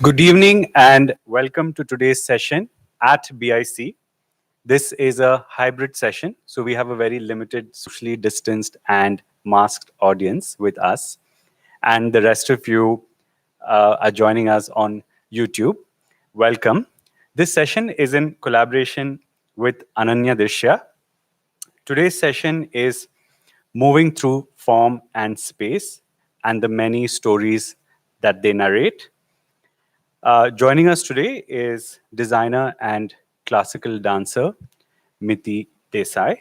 Good evening and welcome to today's session at BIC. This is a hybrid session, so we have a very limited, socially distanced and masked audience with us. And the rest of you are joining us on YouTube. Welcome. This session is in collaboration with Ananya Drishya. Today's session is moving through form and space and the many stories that they narrate. Joining us today is designer and classical dancer Miti Desai.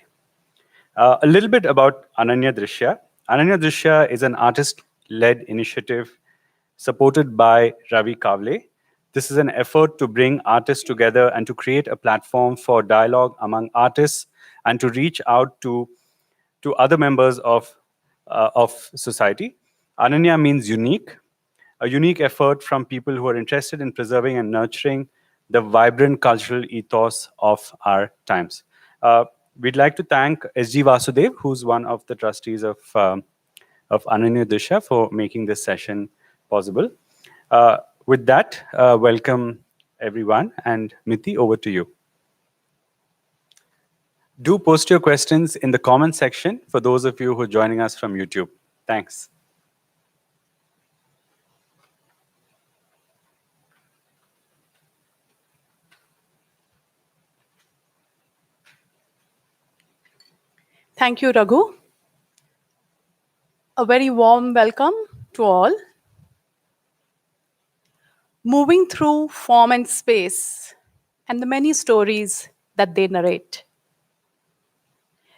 A little bit about Ananya Drishya. Ananya Drishya is an artist-led initiative supported by Ravi Kavle. This is an effort to bring artists together and to create a platform for dialogue among artists and to reach out to other members of society. Ananya means unique, a unique effort from people who are interested in preserving and nurturing the vibrant cultural ethos of our times. We'd like to thank S.G. Vasudev, who's one of the trustees of Ananya Drishya, for making this session possible. With that, welcome everyone, and Miti, over to you. Do post your questions in the comment section for those of you who are joining us from YouTube. Thanks. Thank you, Raghu. A very warm welcome to all. Moving through form and space and the many stories that they narrate.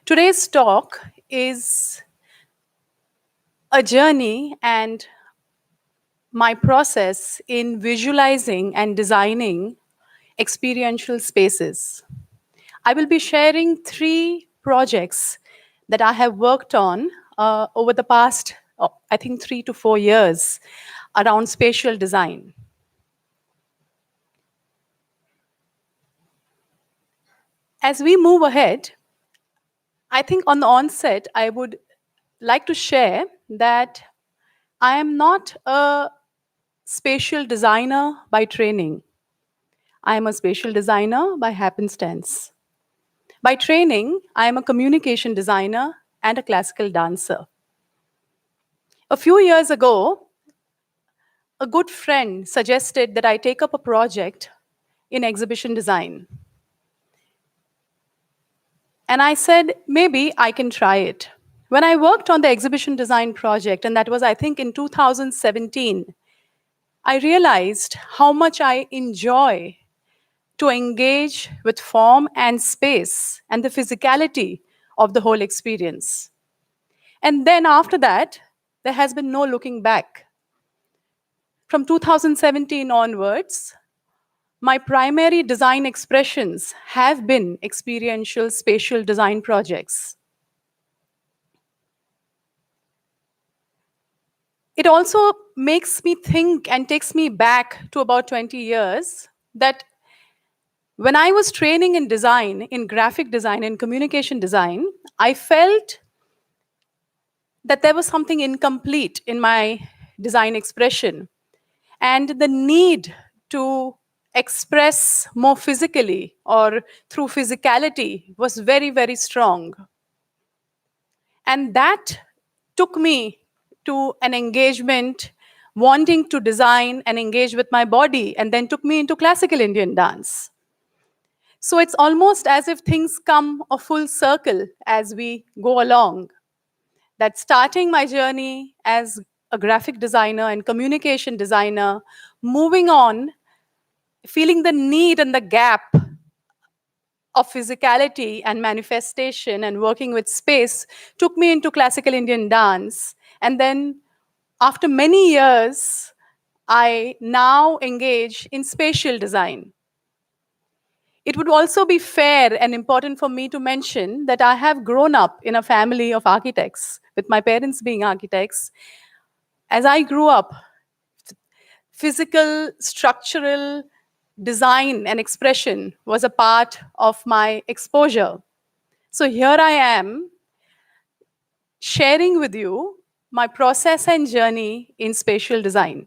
Today's talk is a journey and my process in visualizing and designing experiential spaces. I will be sharing 3 projects that I have worked on over the past, I think, 3 to 4 years around spatial design. As we move ahead, I think on the onset, I would like to share that I am not a spatial designer by training. I am a spatial designer by happenstance. By training, I am a communication designer and a classical dancer. A few years ago, a good friend suggested that I take up a project in exhibition design. And I said, maybe I can try it. When I worked on the exhibition design project, and that was, I think, in 2017, I realized how much I enjoy to engage with form and space and the physicality of the whole experience. And then after that, there has been no looking back. From 2017 onwards, my primary design expressions have been experiential spatial design projects. It also makes me think and takes me back to about 20 years that when I was training in design, in graphic design and communication design, I felt that there was something incomplete in my design expression. And the need to express more physically or through physicality was very, very strong. And that took me to an engagement, wanting to design and engage with my body, and then took me into classical Indian dance. So it's almost as if things come a full circle as we go along. That starting my journey as a graphic designer and communication designer, moving on, feeling the need and the gap of physicality and manifestation and working with space took me into classical Indian dance. And then after many years, I now engage in spatial design. It would also be fair and important for me to mention that I have grown up in a family of architects, with my parents being architects. As I grew up, physical, structural design and expression was a part of my exposure. So here I am sharing with you my process and journey in spatial design.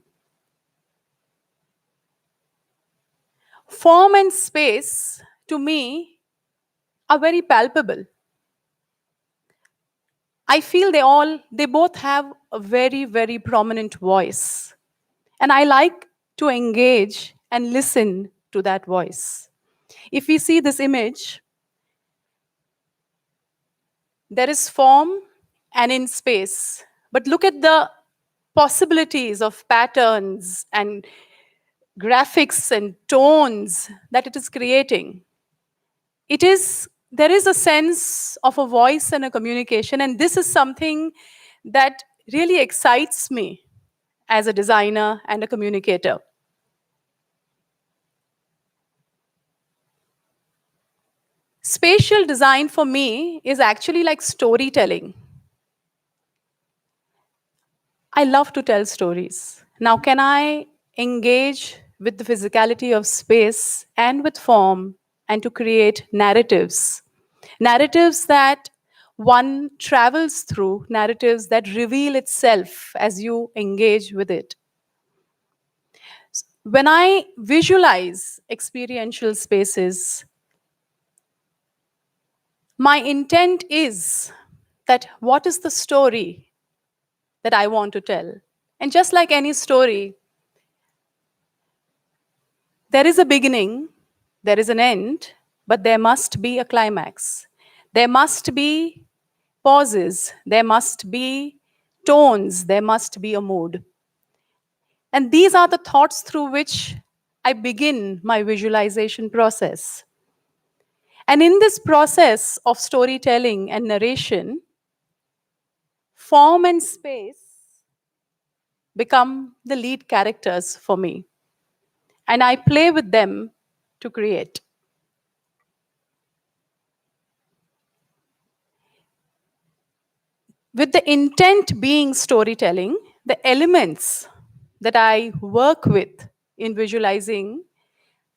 Form and space, to me, are very palpable. I feel they both have a very, very prominent voice. And I like to engage and listen to that voice. If we see this image, there is form and in space. But look at the possibilities of patterns and graphics and tones that it is creating. There is a sense of a voice and a communication, and this is something that really excites me as a designer and a communicator. Spatial design for me is actually like storytelling. I love to tell stories. Now, can I engage with the physicality of space and with form and to create narratives? Narratives that one travels through, narratives that reveal itself as you engage with it. When I visualize experiential spaces, my intent is that what is the story that I want to tell? And just like any story, there is a beginning, there is an end, but there must be a climax. There must be pauses, there must be tones, there must be a mood. And these are the thoughts through which I begin my visualization process. And in this process of storytelling and narration, form and space become the lead characters for me. And I play with them to create. With the intent being storytelling, the elements that I work with in visualizing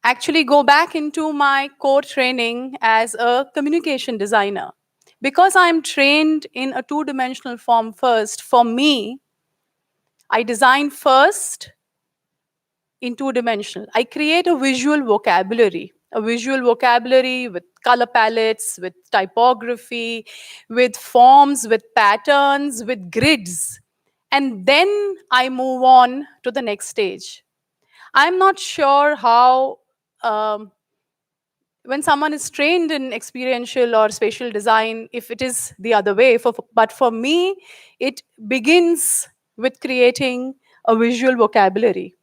actually go back into my core training as a communication designer. Because I'm trained in a two-dimensional form first, for me, I design first in two-dimensional. I create a visual vocabulary with color palettes, with typography, with forms, with patterns, with grids. And then I move on to the next stage. I'm not sure how, when someone is trained in experiential or spatial design, if it is the other way. But for me, it begins with creating a visual vocabulary.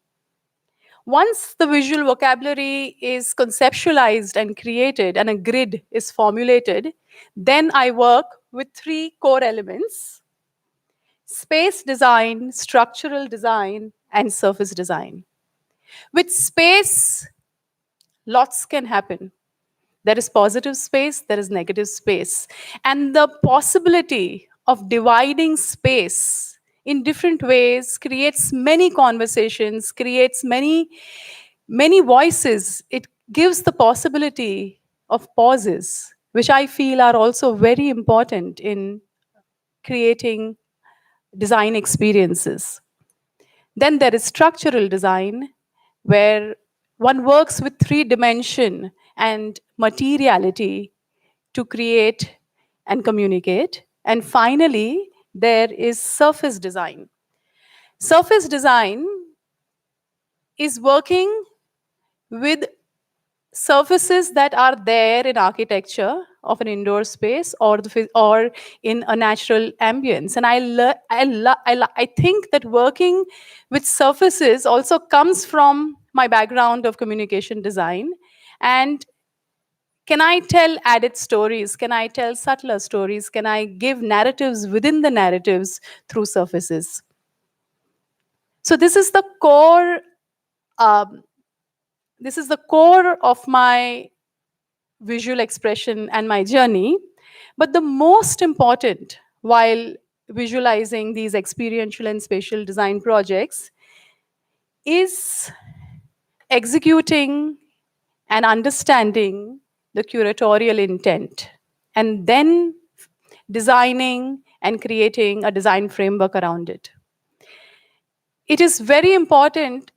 Once the visual vocabulary is conceptualized and created and a grid is formulated, then I work with three core elements: space design, structural design, and surface design. With space, lots can happen. There is positive space, there is negative space. And the possibility of dividing space in different ways creates many conversations, creates many voices. It gives the possibility of pauses, which I feel are also very important in creating design experiences. Then there is structural design, where one works with three dimension and materiality to create and communicate. And finally, there is surface design. Surface design is working with surfaces that are there in architecture of an indoor space or or in a natural ambience. And I think that working with surfaces also comes from my background of communication design. And can I tell added stories? Can I tell subtler stories? Can I give narratives within the narratives through surfaces? So um, this is the core of my visual expression and my journey. But the most important while visualizing these experiential and spatial design projects is executing and understanding the curatorial intent, and then designing and creating a design framework around it. It is very important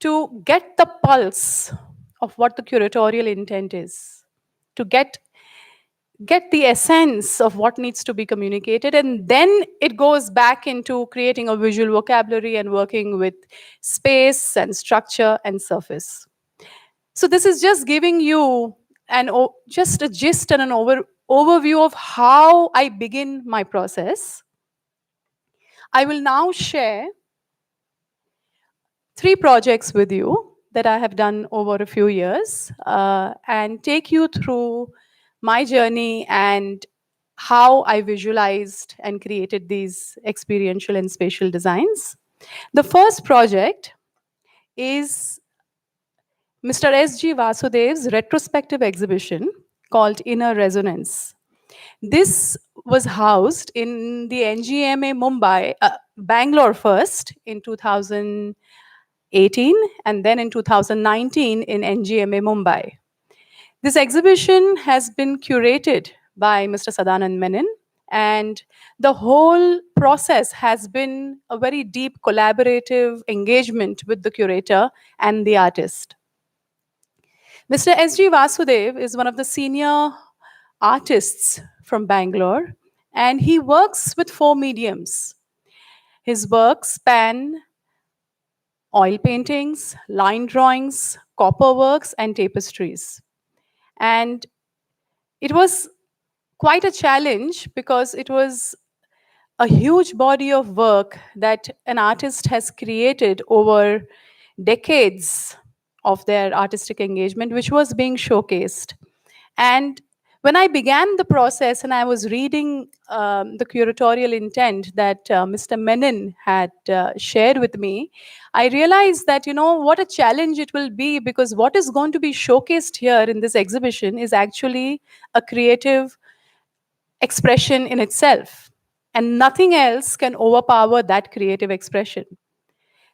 to get the pulse of what the curatorial intent is, to get the essence of what needs to be communicated, and then it goes back into creating a visual vocabulary and working with space and structure and surface. So this is just giving you just a gist and an overview of how I begin my process. I will now share 3 projects with you that I have done over a few years, and take you through my journey and how I visualized and created these experiential and spatial designs. The first project is Mr. S.G. Vasudev's retrospective exhibition called Inner Resonance. This was housed in the NGMA Mumbai, Bangalore first in 2018, and then in 2019 in NGMA Mumbai. This exhibition has been curated by Mr. Sadanand Menon, and the whole process has been a very deep collaborative engagement with the curator and the artist. Mr. S.G. Vasudev is one of the senior artists from Bangalore, and he works with 4 mediums. His works span oil paintings, line drawings, copper works, and tapestries. And it was quite a challenge because it was a huge body of work that an artist has created over decades of their artistic engagement, which was being showcased. And when I began the process and I was reading the curatorial intent that Mr. Menon had shared with me, I realized that, what a challenge it will be, because what is going to be showcased here in this exhibition is actually a creative expression in itself. And nothing else can overpower that creative expression.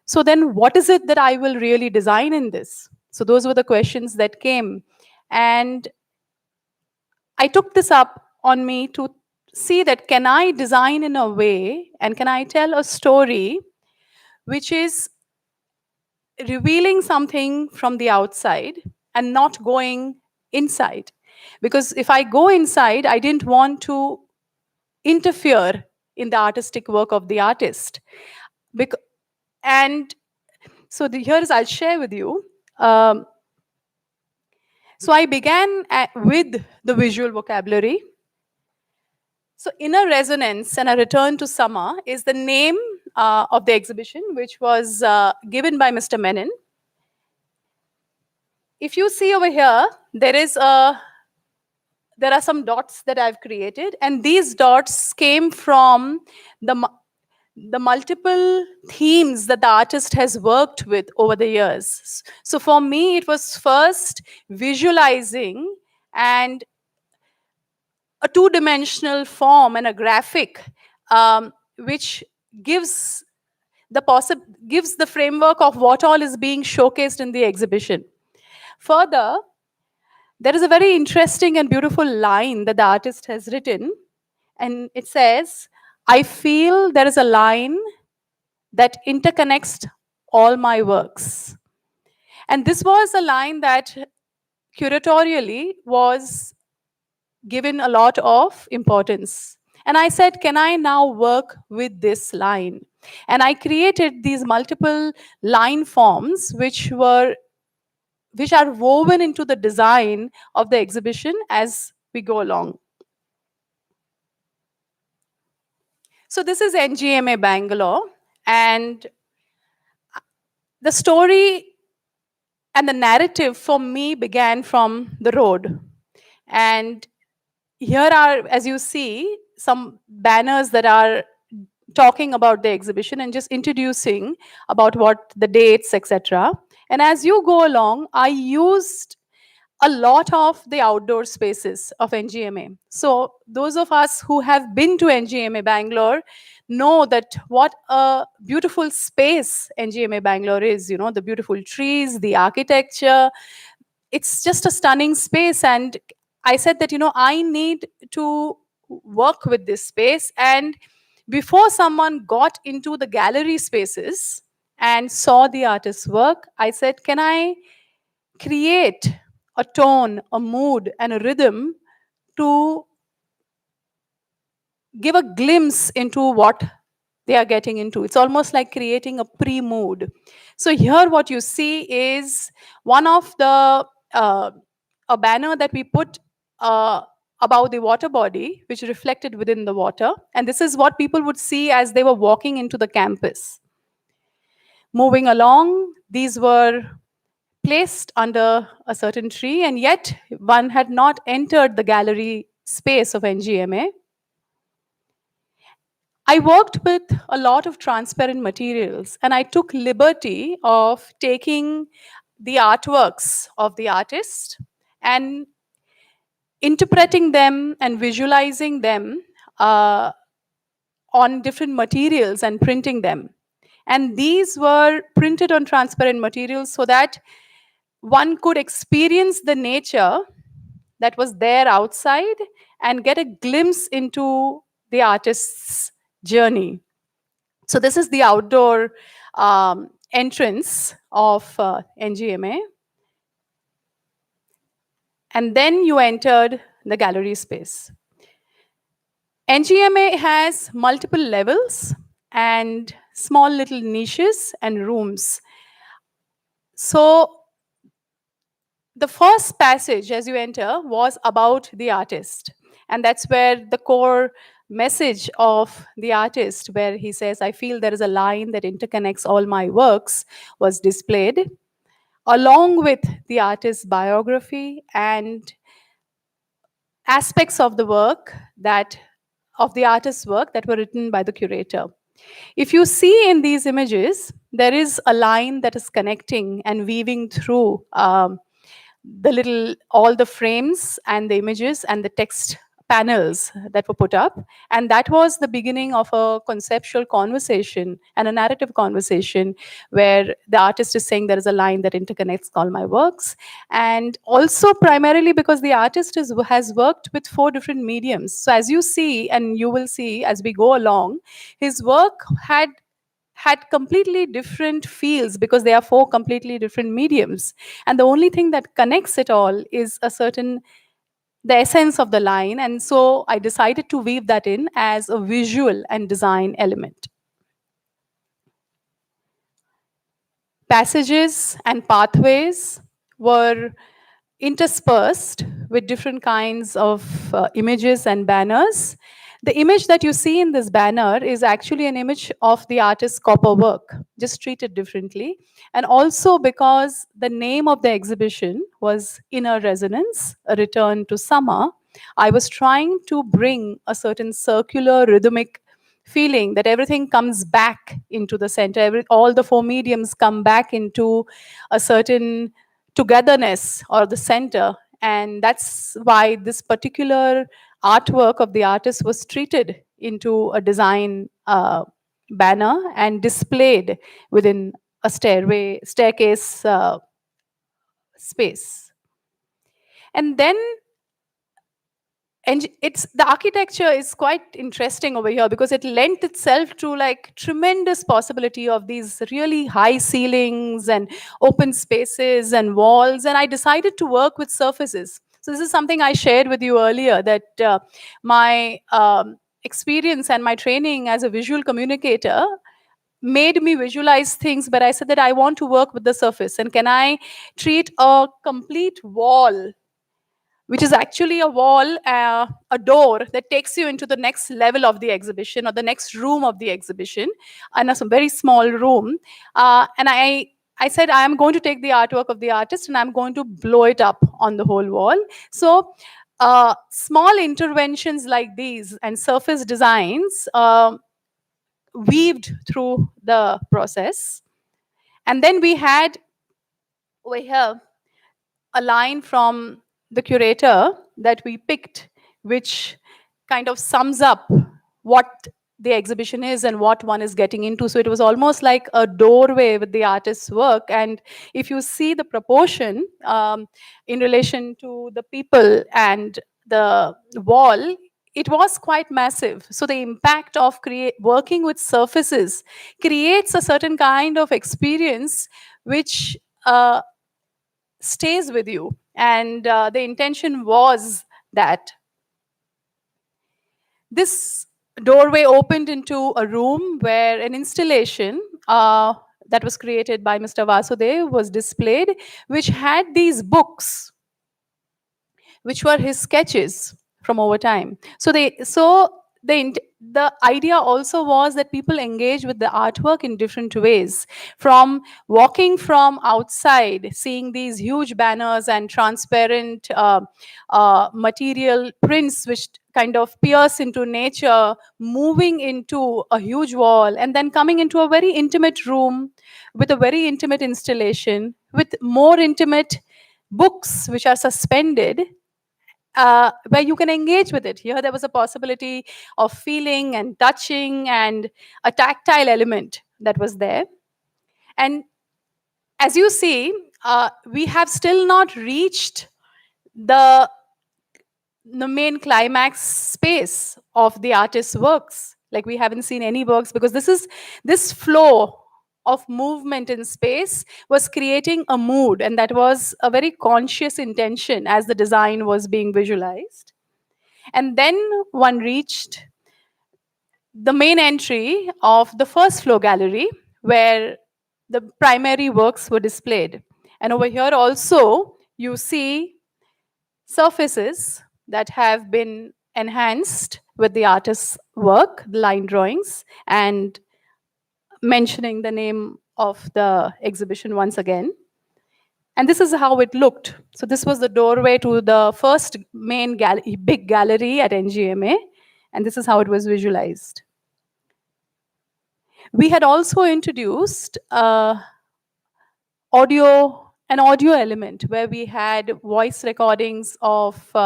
So then what is it that I will really design in this? So those were the questions that came. And I took this up on me to see that can I design in a way and can I tell a story which is revealing something from the outside and not going inside. Because if I go inside, I didn't want to interfere in the artistic work of the artist. And so here's, I'll share with you. So I began with the visual vocabulary. So Inner Resonance and A Return to Summer is the name of the exhibition, which was given by Mr. Menon. If you see over here, there are some dots that I've created, and these dots came from the multiple themes that the artist has worked with over the years. So for me, it was first visualizing and a two-dimensional form and a graphic, which gives gives the framework of what all is being showcased in the exhibition. Further, there is a very interesting and beautiful line that the artist has written, and it says, "I feel there is a line that interconnects all my works." And this was a line that curatorially was given a lot of importance. And I said, can I now work with this line? And I created these multiple line forms which are woven into the design of the exhibition as we go along. So this is NGMA Bangalore, and the story and the narrative for me began from the road. And here are, as you see, some banners that are talking about the exhibition and just introducing about what the dates, etc. And as you go along, I used a lot of the outdoor spaces of NGMA. So those of us who have been to NGMA Bangalore know that what a beautiful space NGMA Bangalore is, the beautiful trees, the architecture. It's just a stunning space. And I said that, I need to work with this space. And before someone got into the gallery spaces and saw the artist's work, I said, can I create a tone, a mood, and a rhythm to give a glimpse into what they are getting into. It's almost like creating a pre mood. So, here, what you see is one of the a banner that we put uh, above the water body, which reflected within the water. And this is what people would see as they were walking into the campus. Moving along, these were placed under a certain tree, and yet one had not entered the gallery space of NGMA. I worked with a lot of transparent materials, and I took liberty of taking the artworks of the artist and interpreting them and visualizing them uh, on different materials and printing them. And these were printed on transparent materials so that one could experience the nature that was there outside and get a glimpse into the artist's journey. So, this is the outdoor entrance of NGMA. And then you entered the gallery space. NGMA has multiple levels and small little niches and rooms. So, the first passage as you enter was about the artist. And that's where the core message of the artist, where he says, I feel there is a line that interconnects all my works, was displayed, along with the artist's biography and aspects of the work that of the artist's work that were written by the curator. If you see in these images, there is a line that is connecting and weaving through the little all the frames and the images and the text panels that were put up, and that was the beginning of a conceptual conversation and a narrative conversation where the artist is saying there is a line that interconnects all my works. And also primarily because the artist has worked with 4 different mediums, so as you see and you will see as we go along, his work had completely different feels because they are 4 completely different mediums. And the only thing that connects it all is a certain the essence of the line. And so I decided to weave that in as a visual and design element. Passages and pathways were interspersed with different kinds of images and banners. The image that you see in this banner is actually an image of the artist's copper work, just treated differently. And also because the name of the exhibition was Inner Resonance, a return to summer, I was trying to bring a certain circular rhythmic feeling that everything comes back into the center. All the 4 mediums come back into a certain togetherness or the center. And that's why this particular artwork of the artist was treated into a design banner and displayed within a staircase space. And then and it's the architecture is quite interesting over here because it lent itself to like tremendous possibility of these really high ceilings and open spaces and walls, and I decided to work with surfaces. So this is something I shared with you earlier, that my experience and my training as a visual communicator made me visualize things, but I said that I want to work with the surface, and can I treat a complete wall, which is actually a wall, a door that takes you into the next level of the exhibition or the next room of the exhibition, and a very small room. And I said, I am going to take the artwork of the artist and I'm going to blow it up on the whole wall. So, small interventions like these and surface designs weaved through the process. And then we had over here a line from the curator that we picked, which kind of sums up what the exhibition is and what one is getting into. So it was almost like a doorway with the artist's work. And if you see the proportion in relation to the people and the wall, it was quite massive. So the impact of working with surfaces creates a certain kind of experience which stays with you. And the intention was that this doorway opened into a room where an installation that was created by Mr. Vasudev was displayed, which had these books, which were his sketches from over time. The idea also was that people engage with the artwork in different ways, from walking from outside, seeing these huge banners and transparent material prints which kind of pierce into nature, moving into a huge wall, and then coming into a very intimate room with a very intimate installation with more intimate books which are suspended, where you can engage with it. Here, there was a possibility of feeling and touching and a tactile element that was there. And as you see, we have still not reached the, the main climax space of the artist's works. Like, we haven't seen any works, because this flow of movement in space was creating a mood, and that was a very conscious intention as the design was being visualized. And then one reached the main entry of the first floor gallery, where the primary works were displayed. And over here also, you see surfaces that have been enhanced with the artist's work, the line drawings, and mentioning the name of the exhibition once again. And this is how it looked. So this was the doorway to the first main big gallery at NGMA, and this is how it was visualized. We had also introduced an audio element, where we had voice recordings of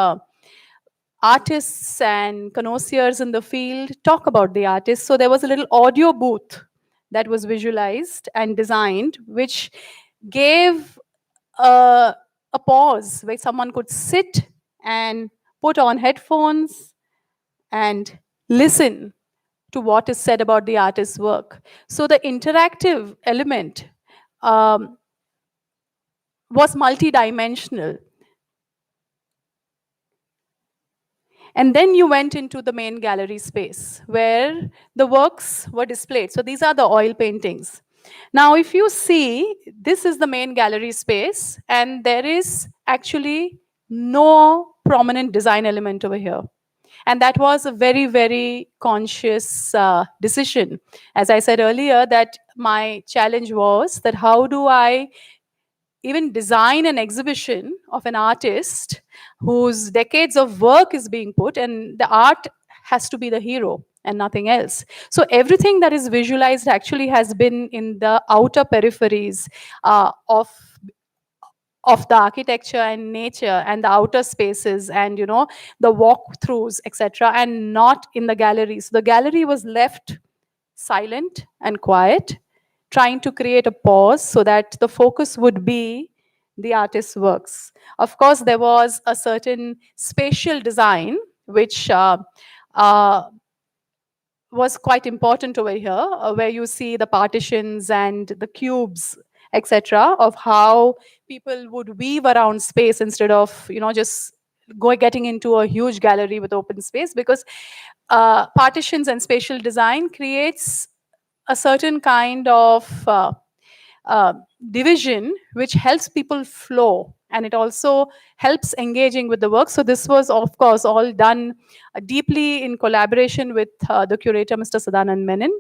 artists and connoisseurs in the field talk about the artist. So there was a little audio booth that was visualized and designed, which gave a pause where someone could sit and put on headphones and listen to what is said about the artist's work. So the interactive element was multidimensional. And then you went into the main gallery space where the works were displayed. So these are the oil paintings. Now, if you see, this is the main gallery space, and there is actually no prominent design element over here. And that was a very, very conscious decision. As I said earlier, that my challenge was that how do I even design an exhibition of an artist whose decades of work is being put, and the art has to be the hero and nothing else. So everything that is visualized actually has been in the outer peripheries of the architecture and nature and the outer spaces, and the walkthroughs, etc., and not in the gallery. So the gallery was left silent and quiet, trying to create a pause so that the focus would be the artist's works. Of course, there was a certain spatial design which uh, was quite important over here, where you see the partitions and the cubes, etc., of how people would weave around space instead of just getting into a huge gallery with open space, because partitions and spatial design creates a certain kind of uh, division which helps people flow, and it also helps engaging with the work. So this was, of course, all done deeply in collaboration with the curator, Mr. Sadanand Menon.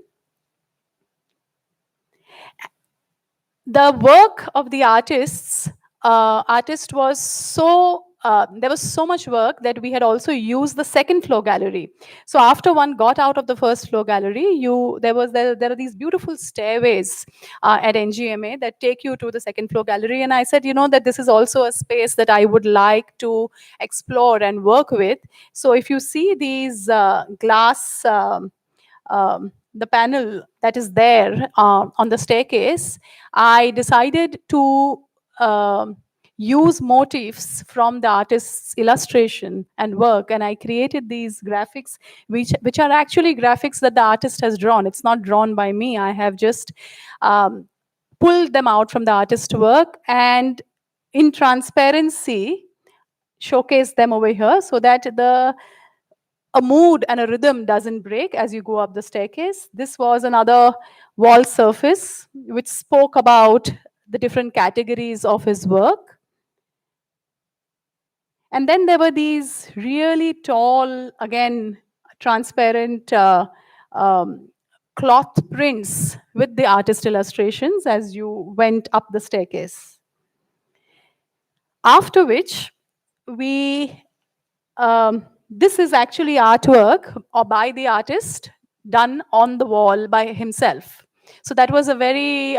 The work of the artist was so there was so much work that we had also used the second floor gallery. So after one got out of the first floor gallery, there are these beautiful stairways at NGMA that take you to the second floor gallery. And I said, that this is also a space that I would like to explore and work with. So if you see these glass the panel that is there on the staircase, I decided to use motifs from the artist's illustration and work, and I created these graphics, which are actually graphics that the artist has drawn. It's not drawn by me. I have just pulled them out from the artist's work and in transparency, showcase them over here so that the a mood and a rhythm doesn't break as you go up the staircase. This was another wall surface which spoke about the different categories of his work. And then there were these really tall, again, transparent um, cloth prints with the artist illustrations as you went up the staircase. After which, we this is actually artwork or by the artist done on the wall by himself. So that was a very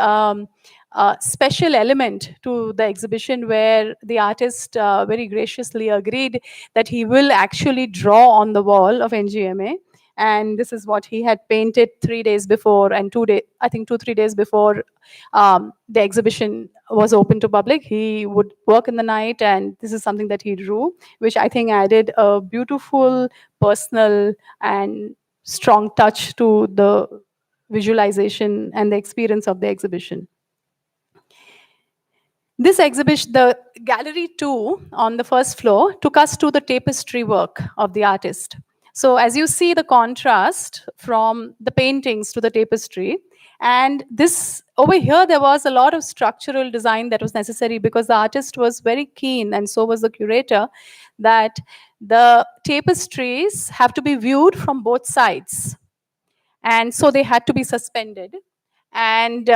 special element to the exhibition where the artist very graciously agreed that he will actually draw on the wall of NGMA. And this is what he had painted 3 days before, and 2 days, I think 2, 3 days before the exhibition was open to public. He would work in the night, and this is something that he drew, which I think added a beautiful, personal, and strong touch to the visualization and the experience of the exhibition. This exhibition, the gallery 2 on the first floor, took us to the tapestry work of the artist. So as you see the contrast from the paintings to the tapestry, and this over here, there was a lot of structural design that was necessary because the artist was very keen, and so was the curator, that the tapestries have to be viewed from both sides. And so they had to be suspended. And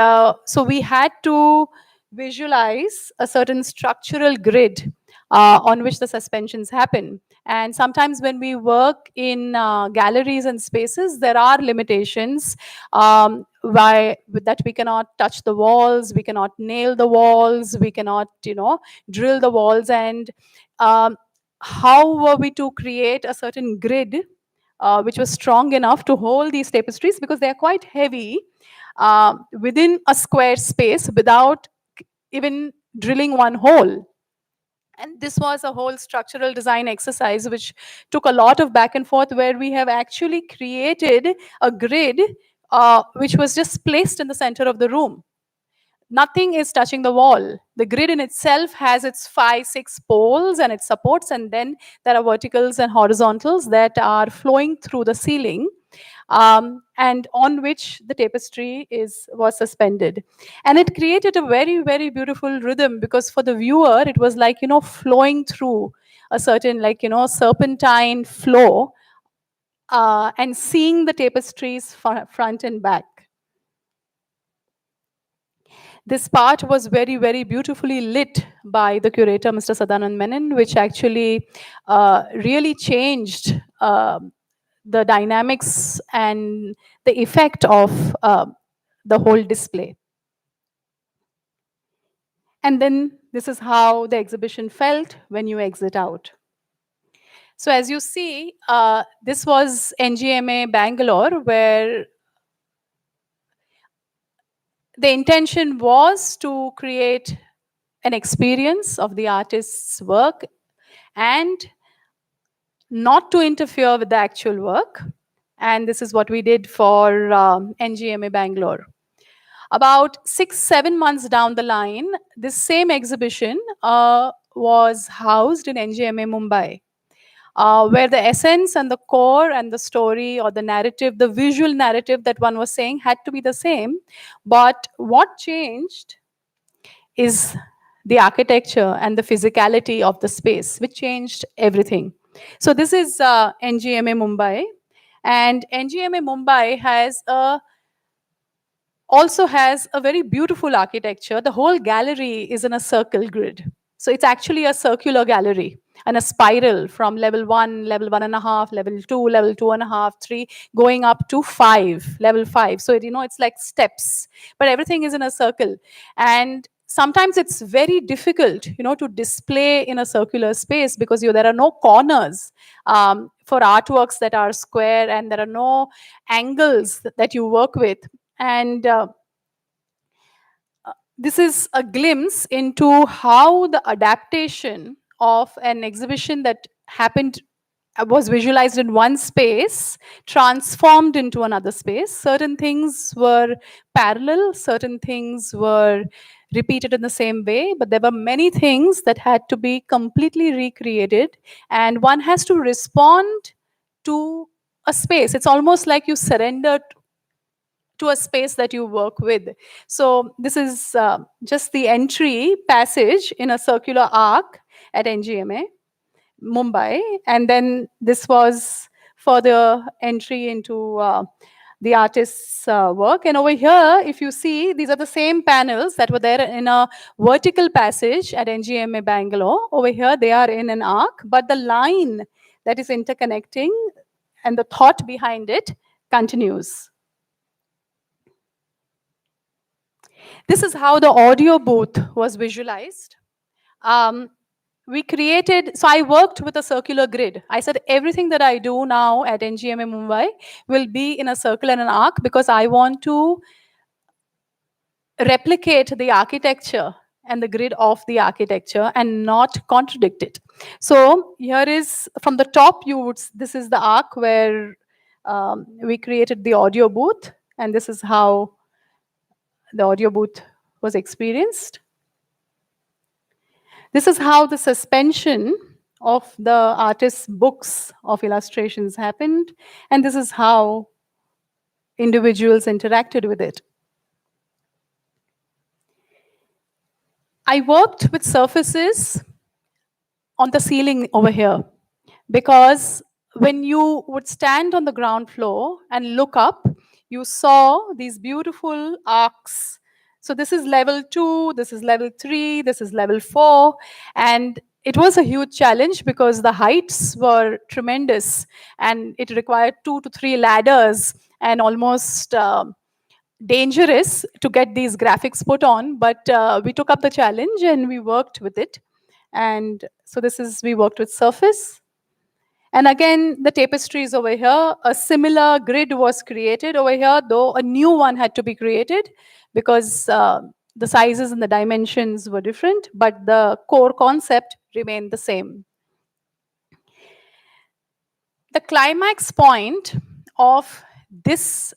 so we had to visualize a certain structural grid on which the suspensions happen. And sometimes when we work in galleries and spaces, there are limitations that we cannot touch the walls, we cannot nail the walls, we cannot, drill the walls. And how were we to create a certain grid which was strong enough to hold these tapestries, because they are quite heavy, within a square space without even drilling one hole. And this was a whole structural design exercise which took a lot of back and forth, where we have actually created a grid which was just placed in the center of the room. Nothing is touching the wall. The grid in itself has its 5, 6 poles and its supports, and then there are verticals and horizontals that are flowing through the ceiling, and on which the tapestry was suspended. And it created a very, very beautiful rhythm, because for the viewer, it was like, flowing through a certain, like, serpentine flow, and seeing the tapestries front and back. This part was very, very beautifully lit by the curator, Mr. Sadanand Menon, which actually really changed the dynamics and the effect of the whole display. And then this is how the exhibition felt when you exit out. So as you see, this was NGMA Bangalore, where the intention was to create an experience of the artist's work and not to interfere with the actual work. And this is what we did for NGMA Bangalore. About 6, 7 months down the line, this same exhibition was housed in NGMA Mumbai, where the essence and the core and the story or the narrative, the visual narrative that one was saying, had to be the same. But what changed is the architecture and the physicality of the space, which changed everything. So this is NGMA Mumbai, and NGMA Mumbai also has a very beautiful architecture. The whole gallery is in a circle grid. So it's actually a circular gallery and a spiral from level 1, level 1.5, level 2, level 2.5, 3, going up to 5, level 5. So it's like steps, but everything is in a circle. And sometimes it's very difficult, to display in a circular space, because there are no corners for artworks that are square, and there are no angles that you work with. And this is a glimpse into how the adaptation of an exhibition that was visualized in one space transformed into another space. Certain things were parallel, certain things were repeated in the same way, but there were many things that had to be completely recreated, and one has to respond to a space. It's almost like you surrender to a space that you work with. So this is just the entry passage in a circular arc at NGMA, Mumbai, and then this was further entry into the artist's work. And over here, if you see, these are the same panels that were there in a vertical passage at NGMA Bangalore. Over here, they are in an arc, but the line that is interconnecting and the thought behind it continues. This is how the audio booth was visualized. Um, we created, so I worked with a circular grid. I said everything that I do now at NGMA Mumbai will be in a circle and an arc because I want to replicate the architecture and the grid of the architecture and not contradict it. So here is, from the top, this is the arc where we created the audio booth, and this is how the audio booth was experienced. This is how the suspension of the artist's books of illustrations happened, and this is how individuals interacted with it. I worked with surfaces on the ceiling over here because when you would stand on the ground floor and look up, you saw these beautiful arcs. So this is level 2, this is level 3, this is level 4, and it was a huge challenge because the heights were tremendous and it required 2 to 3 ladders and almost dangerous to get these graphics put on, but we took up the challenge and we worked with it. And so this is, we worked with surface. And again, the tapestries over here, a similar grid was created over here, though a new one had to be created because the sizes and the dimensions were different, but the core concept remained the same. The climax point of this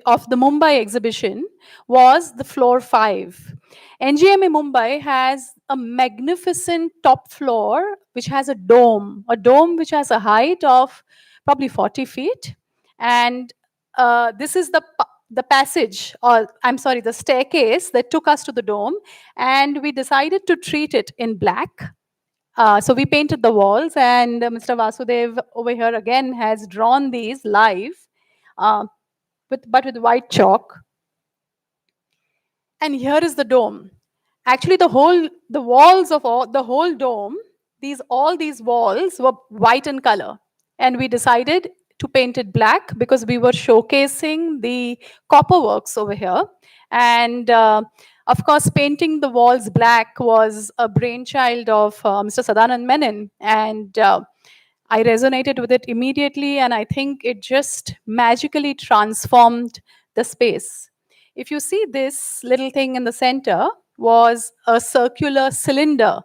of the Mumbai exhibition was the floor 5. NGMA Mumbai has a magnificent top floor which has a dome which has a height of probably 40 feet. And this is the passage, or I'm sorry, the staircase that took us to the dome. And we decided to treat it in black. So we painted the walls, and Mr. Vasudev over here again has drawn these live, uh, but with white chalk. And here is the dome. Actually, the walls of the whole dome, all these walls were white in color, and we decided to paint it black because we were showcasing the copper works over here. And of course, painting the walls black was a brainchild of Mr. Sadanand Menon, and I resonated with it immediately, and I think it just magically transformed the space. If you see this little thing in the center was a circular cylinder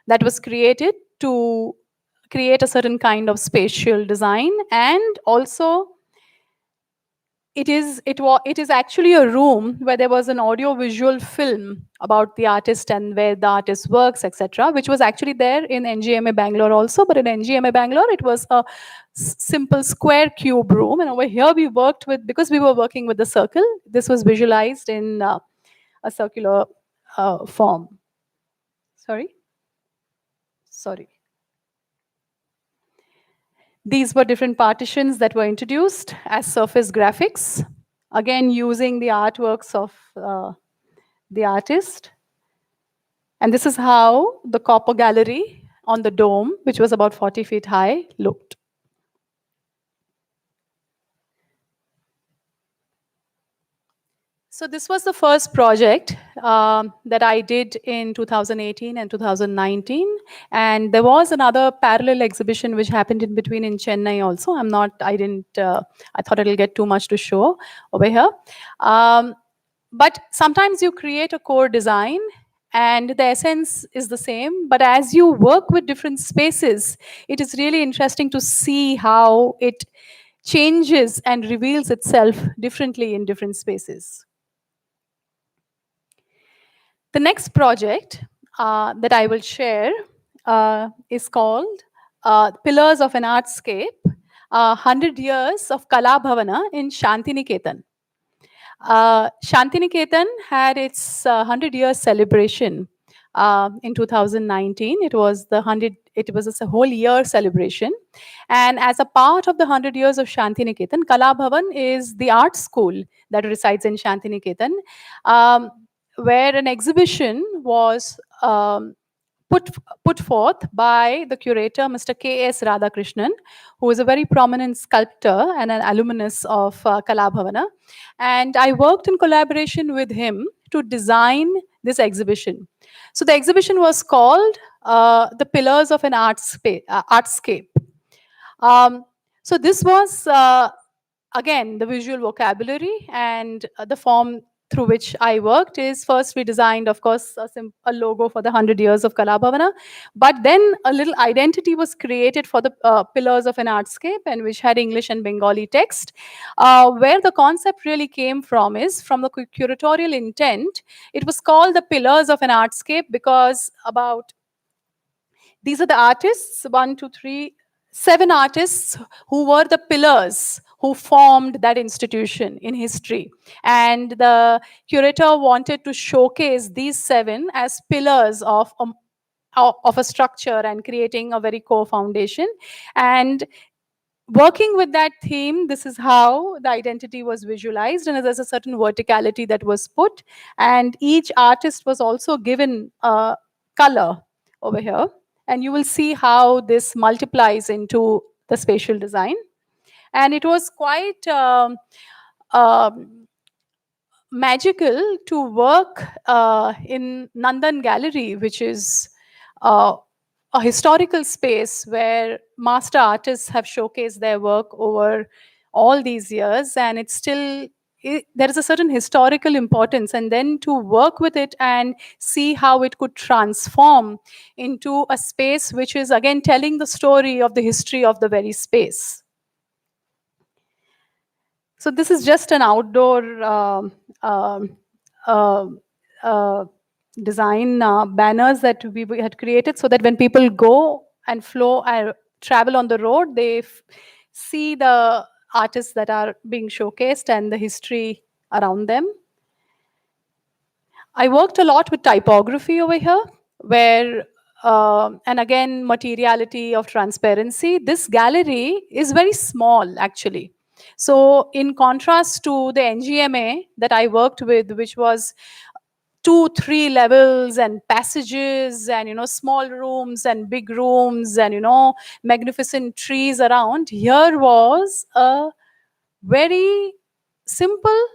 that was created to create a certain kind of spatial design, and also it is actually a room where there was an audio visual film about the artist and where the artist works, etc., which was actually there in NGMA Bangalore also. But in NGMA Bangalore, it was a simple square cube room. And over here, we worked with, because we were working with the circle, this was visualized in a circular form. Sorry. These were different partitions that were introduced as surface graphics, again using the artworks of the artist. And this is how the copper gallery on the dome, which was about 40 feet high, looked. So this was the first project that I did in 2018 and 2019. And there was another parallel exhibition which happened in between in Chennai also. I thought it'll get too much to show over here. But sometimes you create a core design and the essence is the same, but as you work with different spaces, it is really interesting to see how it changes and reveals itself differently in different spaces. The next project that I will share is called Pillars of an Artscape, 100 Years of Kala Bhavana in Shantiniketan. Shantiniketan had its 100-year celebration in 2019. It was the 100. It was a whole year celebration, and as a part of the 100 years of Shantiniketan, Kala Bhavan is the art school that resides in Shantiniketan, um, where an exhibition was put put forth by the curator, Mr. K.S. Radhakrishnan, who is a very prominent sculptor and an alumnus of Kala Bhavana. And I worked in collaboration with him to design this exhibition. So the exhibition was called The Pillars of an Artscape. Um, so this was again the visual vocabulary, and the form through which I worked is, first we designed, of course, a logo for the 100 years of Kala Bhavana, but then a little identity was created for the pillars of an artscape, and which had English and Bengali text. Where the concept really came from is from the curatorial intent. It was called the pillars of an artscape because about these are the artists, one, two, three, seven artists who were the pillars who formed that institution in history. And the curator wanted to showcase these seven as pillars of a structure and creating a very core foundation. And working with that theme, this is how the identity was visualized, and there's a certain verticality that was put, and each artist was also given a color over here, and you will see how this multiplies into the spatial design. And it was quite um, magical to work in Nandan Gallery, which is uh, a historical space where master artists have showcased their work over all these years, and it's still there is a certain historical importance, and then to work with it and see how it could transform into a space which is again telling the story of the history of the very space. So this is just an outdoor um, uh, uh, design banners that we had created, so that when people go and flow travel on the road, they see the artists that are being showcased and the history around them. I worked a lot with typography over here, where, and again, materiality of transparency. This gallery is very small, actually. So, in contrast to the NGMA that I worked with, which was 2 3 levels and passages and small rooms and big rooms and magnificent trees around, here was a very simple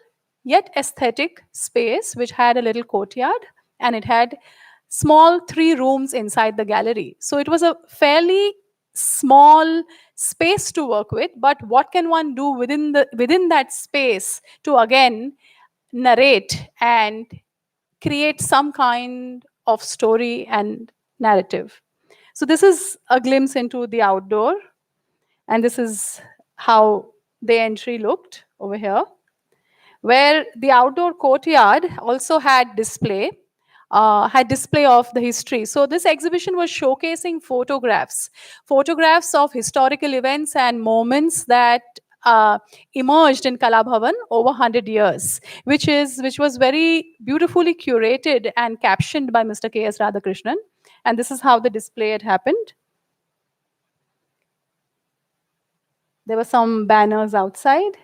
yet aesthetic space which had a little courtyard, and it had small 3 rooms inside the gallery. So it was a fairly small space to work with, but what can one do within that space to again narrate and create some kind of story and narrative. So this is a glimpse into the outdoor, and this is how the entry looked over here, where the outdoor courtyard also had display of the history. So this exhibition was showcasing photographs of historical events and moments that uh, emerged in Kala Bhavan over 100 years, which was very beautifully curated and captioned by Mr. K.S. Radhakrishnan. And this is how the display had happened. There were some banners outside.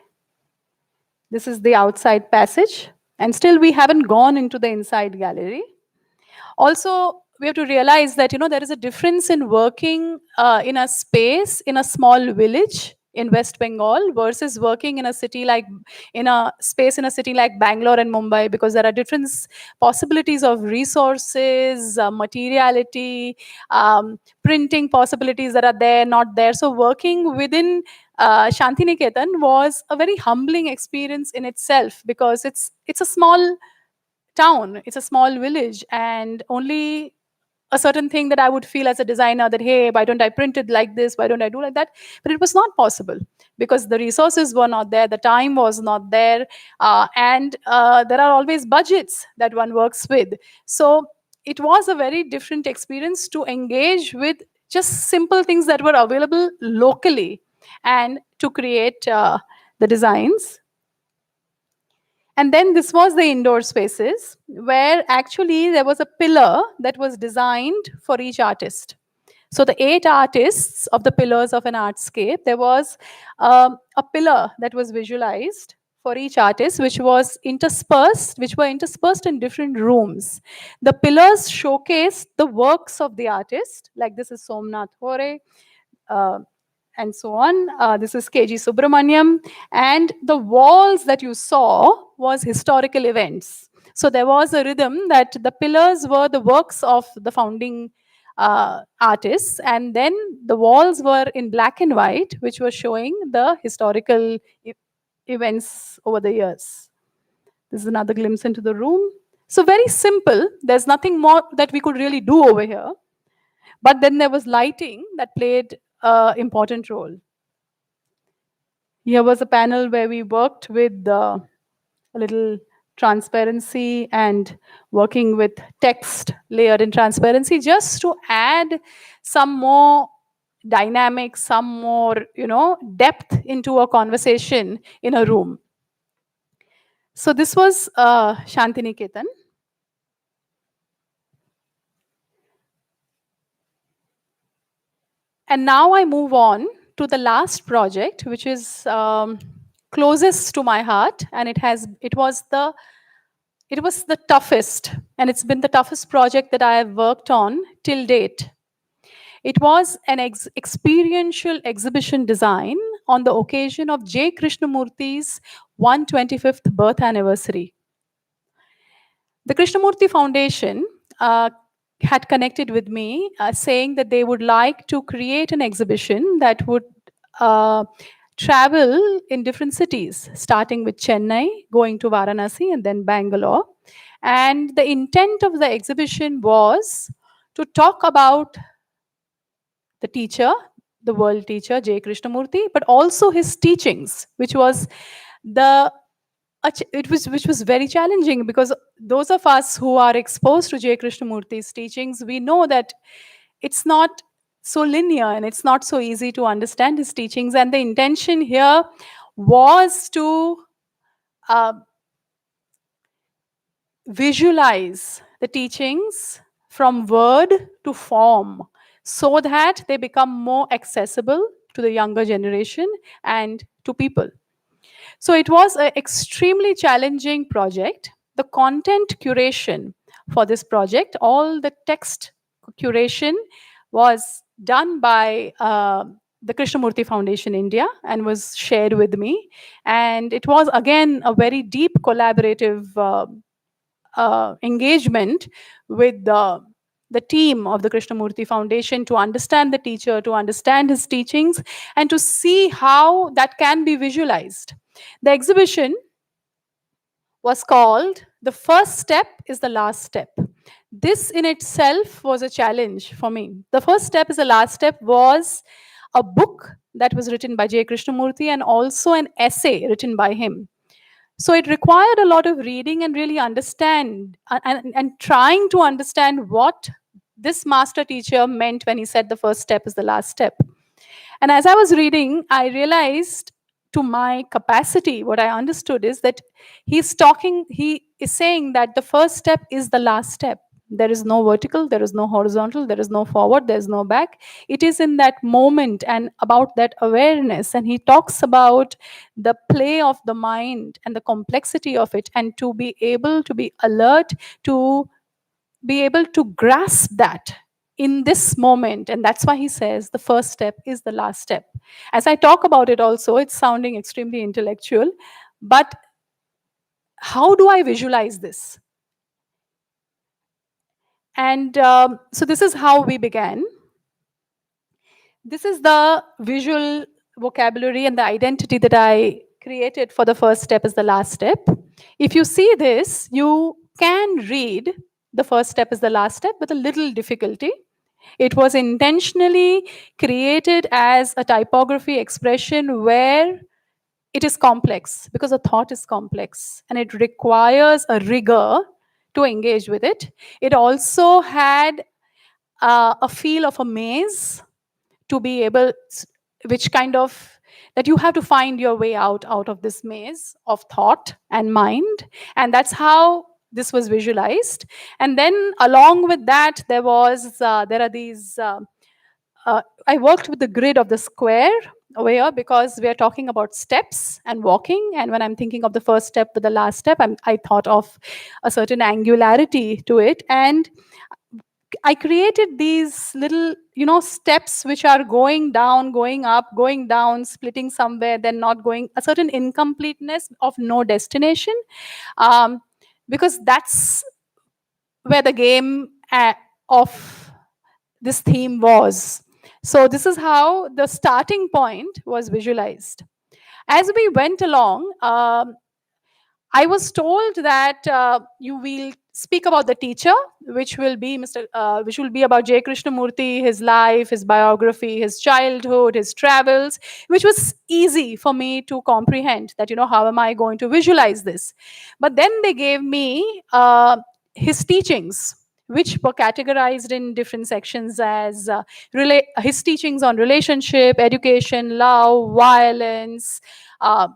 This is the outside passage. And still we haven't gone into the inside gallery. Also, we have to realize that there is a difference in working in a space in a small village in West Bengal versus working in a space in a city like Bangalore and Mumbai, because there are different possibilities of resources, materiality, printing possibilities that are there, not there. So working within Shantiniketan was a very humbling experience in itself, because it's a small town, it's a small village, and only a certain thing that I would feel as a designer that, hey, why don't I print it like this? Why don't I do like that? But it was not possible because the resources were not there, the time was not there, and there are always budgets that one works with. So it was a very different experience to engage with just simple things that were available locally and to create the designs. And then this was the indoor spaces where actually there was a pillar that was designed for each artist. So the 8 artists of the pillars of an artscape, there was a pillar that was visualized for each artist, which were interspersed in different rooms. The pillars showcased the works of the artist, like this is Somnath Hore, uh, and so on. This is KG Subramaniam. And the walls that you saw was historical events. So there was a rhythm that the pillars were the works of the founding artists, and then the walls were in black and white, which were showing the historical events over the years. This is another glimpse into the room. So very simple. There's nothing more that we could really do over here. But then there was lighting that played an important role. Here was a panel where we worked with a little transparency and working with text layered in transparency just to add some more dynamic, some more, depth into a conversation in a room. So this was Shantiniketan. And now I move on to the last project, which is closest to my heart, and it was the toughest, and it's been the toughest project that I have worked on till date. It was an experiential exhibition design on the occasion of J. Krishnamurthy's 125th birth anniversary. The Krishnamurthy Foundation had connected with me saying that they would like to create an exhibition that would travel in different cities, starting with Chennai, going to Varanasi, and then Bangalore. And the intent of the exhibition was to talk about the teacher, the world teacher, J. Krishnamurthy, but also his teachings, which was the which was very challenging because those of us who are exposed to J. Krishnamurthy's teachings, we know that it's not so linear and it's not so easy to understand his teachings. And the intention here was to uh, visualize the teachings from word to form so that they become more accessible to the younger generation and to people. So it was an extremely challenging project. The content curation for this project, all the text curation was done by the Krishnamurthy Foundation India and was shared with me. And it was again a very deep collaborative engagement with the team of the Krishnamurthy Foundation to understand the teacher, to understand his teachings, and to see how that can be visualized. The exhibition was called The First Step is the Last Step. This in itself was a challenge for me. The First Step is the Last Step was a book that was written by J. Krishnamurthy and also an essay written by him. So it required a lot of reading and really understand and trying to understand what this master teacher meant when he said the first step is the last step. And as I was reading, I realized to my capacity, what I understood is that he is saying that the first step is the last step. There is no vertical, there is no horizontal, there is no forward, there is no back. It is in that moment and about that awareness. And he talks about the play of the mind and the complexity of it, and to be able to be alert, to be able to grasp that in this moment. And that's why he says the first step is the last step. As I talk about it also, it's sounding extremely intellectual, but how do I visualize this? And so this is how we began. This is the visual vocabulary and the identity that I created for the first step is the last step. If you see this, you can read the first step is the last step with a little difficulty. It was intentionally created as a typography expression where it is complex because the thought is complex and it requires a rigor to engage with it. It also had a feel of a maze to be able, which kind of, that you have to find your way out of this maze of thought and mind, and that's how this was visualized. And then along with that, there are these I worked with the grid of the square over here because we are talking about steps and walking. And when I'm thinking of the first step with the last step, I thought of a certain angularity to it. And I created these little, steps which are going down, going up, going down, splitting somewhere, then not going, a certain incompleteness of no destination. Um, because that's where the game of this theme was. So, this is how the starting point was visualized. As we went along, I was told that you will speak about the teacher, which will be about J. Krishnamurti, his life, his biography, his childhood, his travels, which was easy for me to comprehend. That how am I going to visualize this? But then they gave me his teachings, which were categorized in different sections as his teachings on relationship, education, love, violence, uh,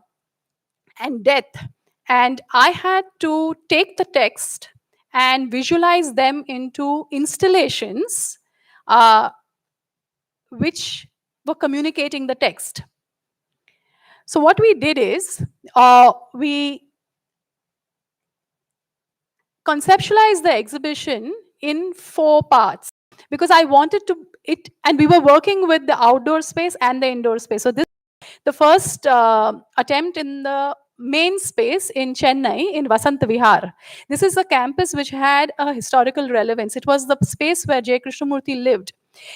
and death. And I had to take the text and visualize them into installations uh, which were communicating the text. So, what we did is we conceptualized the exhibition in 4 parts because I wanted to it, and we were working with the outdoor space and the indoor space. So, this the first attempt in the main space in Chennai in Vasant Vihar. This is a campus which had a historical relevance. It was the space where J. Krishnamurti lived.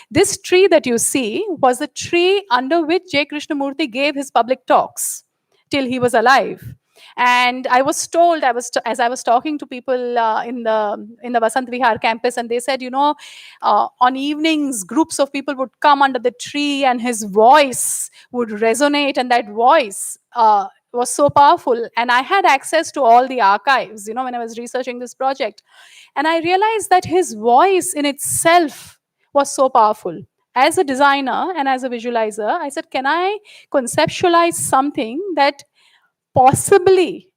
This tree that you see was the tree under which J. Krishnamurti gave his public talks till he was alive. And I was told, as I was talking to people in the Vasant Vihar campus, and they said, on evenings, groups of people would come under the tree, and his voice would resonate, and that voice was so powerful. And I had access to all the archives, when I was researching this project, and I realized that his voice in itself was so powerful. As a designer and as a visualizer, I said, can I conceptualize something that possibly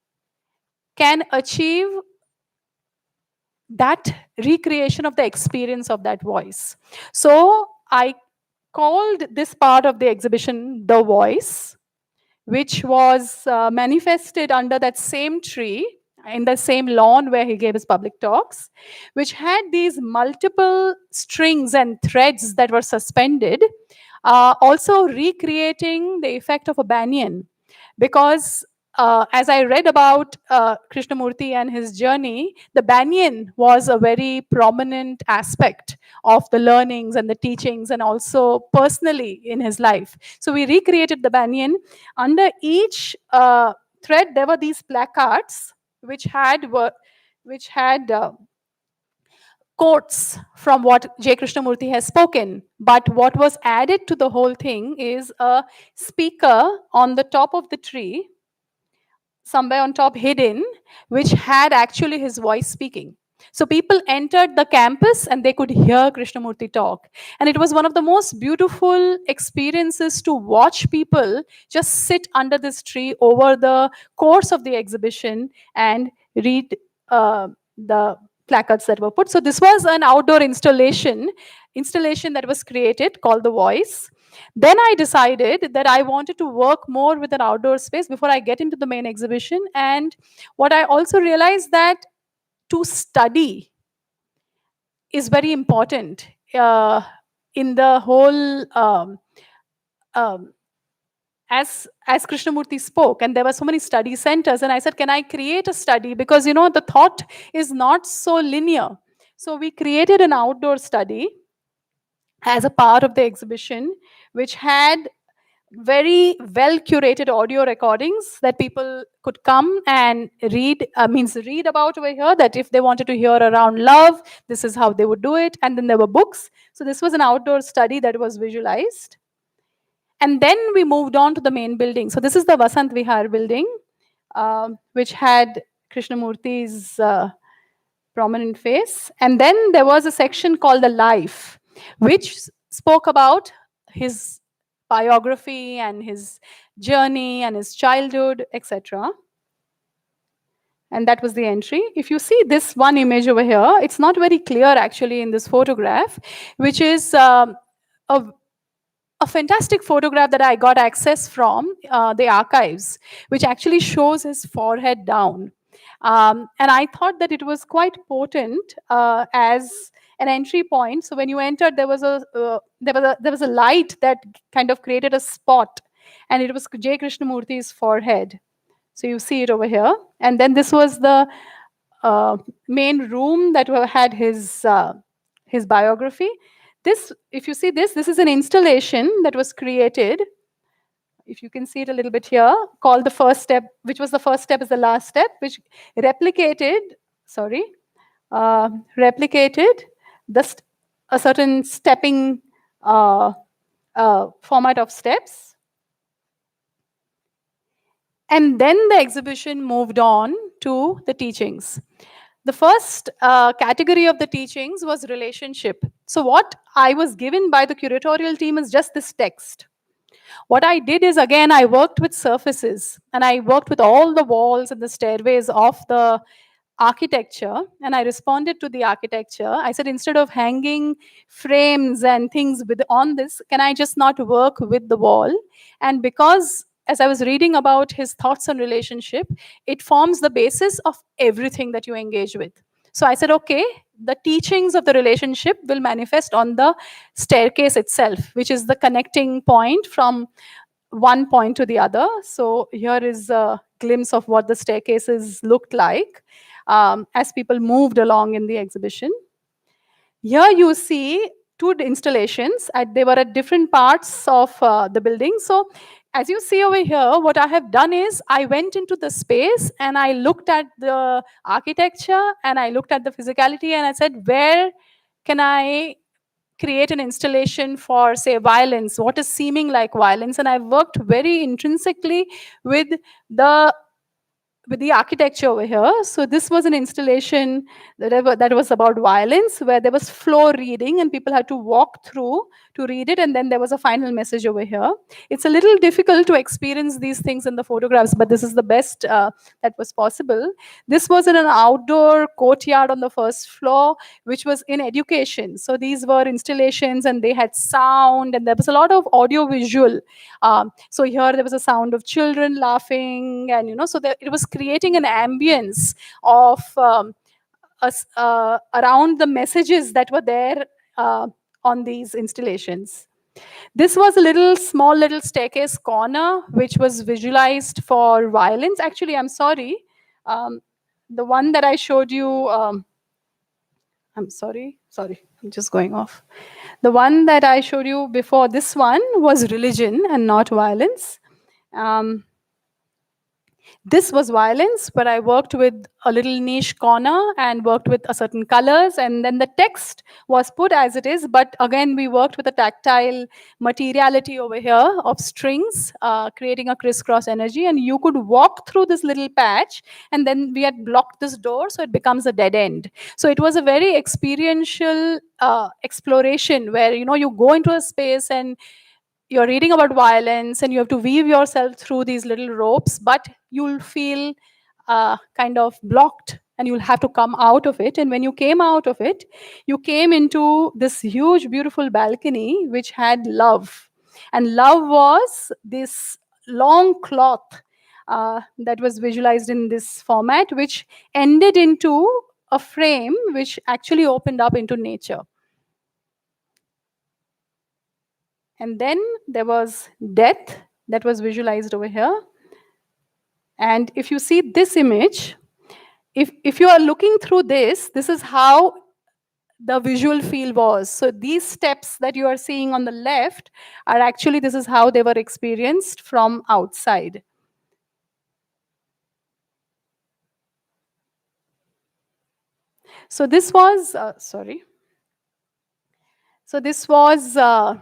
can achieve that recreation of the experience of that voice? So I called this part of the exhibition The Voice, which was manifested under that same tree in the same lawn where he gave his public talks, which had these multiple strings and threads that were suspended, also recreating the effect of a banyan. Because as I read about Krishnamurti and his journey, the banyan was a very prominent aspect of the learnings and the teachings, and also personally in his life. So we recreated the banyan. Under each thread, there were these placards which had quotes from what J. Krishnamurti has spoken. But what was added to the whole thing is a speaker on the top of the tree, somewhere on top hidden, which had actually his voice speaking. So people entered the campus and they could hear Krishnamurti talk. And it was one of the most beautiful experiences to watch people just sit under this tree over the course of the exhibition and read the placards that were put. So this was an outdoor installation that was created called The Voice. Then I decided that I wanted to work more with an outdoor space before I get into the main exhibition. And what I also realized that to study is very important in the whole as Krishnamurti spoke, and there were so many study centers, and I said, can I create a study? Because the thought is not so linear. So we created an outdoor study as a part of the exhibition, which had very well curated audio recordings that people could come and read, means read about over here, that if they wanted to hear around love, this is how they would do it. And then there were books. So this was an outdoor study that was visualized. And then we moved on to the main building. So this is the Vasant Vihar building, which had Krishnamurti's prominent face. And then there was a section called The Life, which spoke about his biography and his journey and his childhood, etc. And that was the entry. If you see this one image over here, it's not very clear actually in this photograph, which is a a fantastic photograph that I got access from the archives, which actually shows his forehead down. And I thought that it was quite potent as an entry point. So when you entered, there was a light that kind of created a spot, and it was J. Krishnamurti's forehead. So you see it over here. And then this was the main room that had his biography. This, if you see this, this is an installation that was created. If you can see it a little bit here, called The First Step, which was the first step is the last step, which replicated, sorry, replicated the a certain stepping format of steps. And then the exhibition moved on to the teachings. The first category of the teachings was relationship. So what I was given by the curatorial team is just this text. What I did is, again, I worked with surfaces, and I worked with all the walls and the stairways of the architecture, and I responded to the architecture. I said, instead of hanging frames and things with on this, can I just not work with the wall? And because as I was reading about his thoughts on relationship, it forms the basis of everything that you engage with. So I said, okay, the teachings of the relationship will manifest on the staircase itself, which is the connecting point from one point to the other. So here is a glimpse of what the staircases looked like as people moved along in the exhibition. Here you see two installations. They were at different parts of the building. So as you see over here, what I have done is I went into the space and I looked at the architecture and I looked at the physicality and I said, where can I create an installation for, say, violence? What is seeming like violence? And I've worked very intrinsically with the architecture over here. So this was an installation that was about violence, where there was floor reading and people had to walk through to read it, and then there was a final message over here. It's a little difficult to experience these things in the photographs, but this is the best that was possible. This was in an outdoor courtyard on the first floor, which was in education. So these were installations and they had sound, and there was a lot of audio visual. So here there was a sound of children laughing, and so it was creating an ambience of around the messages that were there on these installations. This was a small little staircase corner, which was visualized for violence. Actually, I'm sorry. The one that I showed you, I'm sorry, I'm just going off. The one that I showed you before, this one was religion and not violence. This was violence, but I worked with a little niche corner and worked with a certain colors, and then the text was put as it is, but again, we worked with a tactile materiality over here of strings, creating a crisscross energy, and you could walk through this little patch, and then we had blocked this door, so it becomes a dead end. So it was a very experiential exploration where, you go into a space and you're reading about violence and you have to weave yourself through these little ropes, but you'll feel kind of blocked and you'll have to come out of it. And when you came out of it, you came into this huge, beautiful balcony which had love. And love was this long cloth that was visualized in this format, which ended into a frame which actually opened up into nature. And then there was death that was visualized over here. And if you see this image, if you are looking through this is how the visual feel was. So these steps that you are seeing on the left are actually, this is how they were experienced from outside. So this was, sorry. So this was the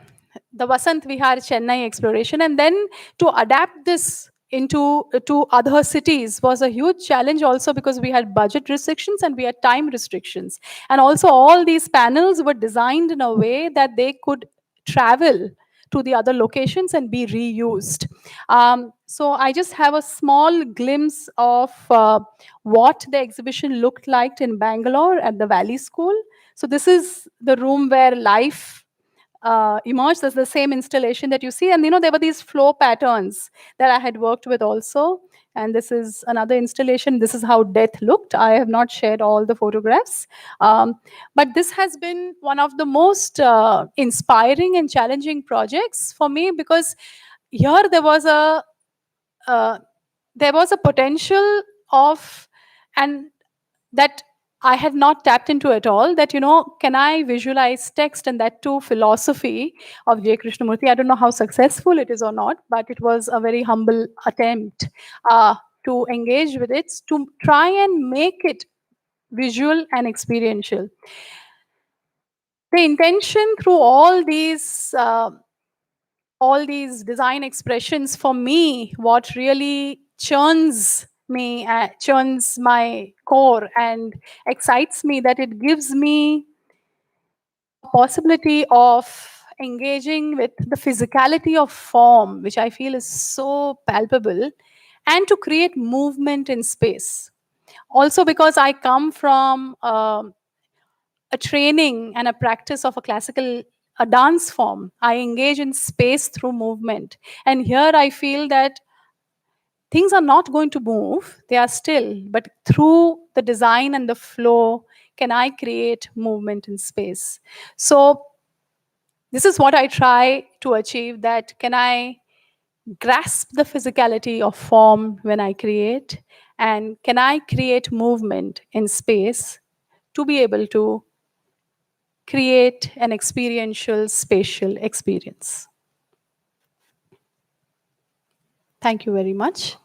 Vasant Vihar Chennai exploration, and then to adapt this into to other cities was a huge challenge also, because we had budget restrictions and we had time restrictions, and also all these panels were designed in a way that they could travel to the other locations and be reused. So I just have a small glimpse of what the exhibition looked like in Bangalore at the Valley School. So this is the room where life emerged. That's the same installation that you see. And there were these flow patterns that I had worked with also. And this is another installation. This is how death looked. I have not shared all the photographs. But this has been one of the most inspiring and challenging projects for me, because here uh, there was a potential of, and that I had not tapped into at all, that, can I visualize text, and that too philosophy of J. Krishnamurti. I don't know how successful it is or not, but it was a very humble attempt to engage with it, to try and make it visual and experiential. The intention through all these design expressions, for me, what really churns my core and excites me, that it gives me a possibility of engaging with the physicality of form, which I feel is so palpable, and to create movement in space. Also, because I come from a training and a practice of a dance form, I engage in space through movement. And here I feel that things are not going to move, they are still, but through the design and the flow, can I create movement in space? So this is what I try to achieve, that can I grasp the physicality of form when I create, and can I create movement in space to be able to create an experiential spatial experience. Thank you very much.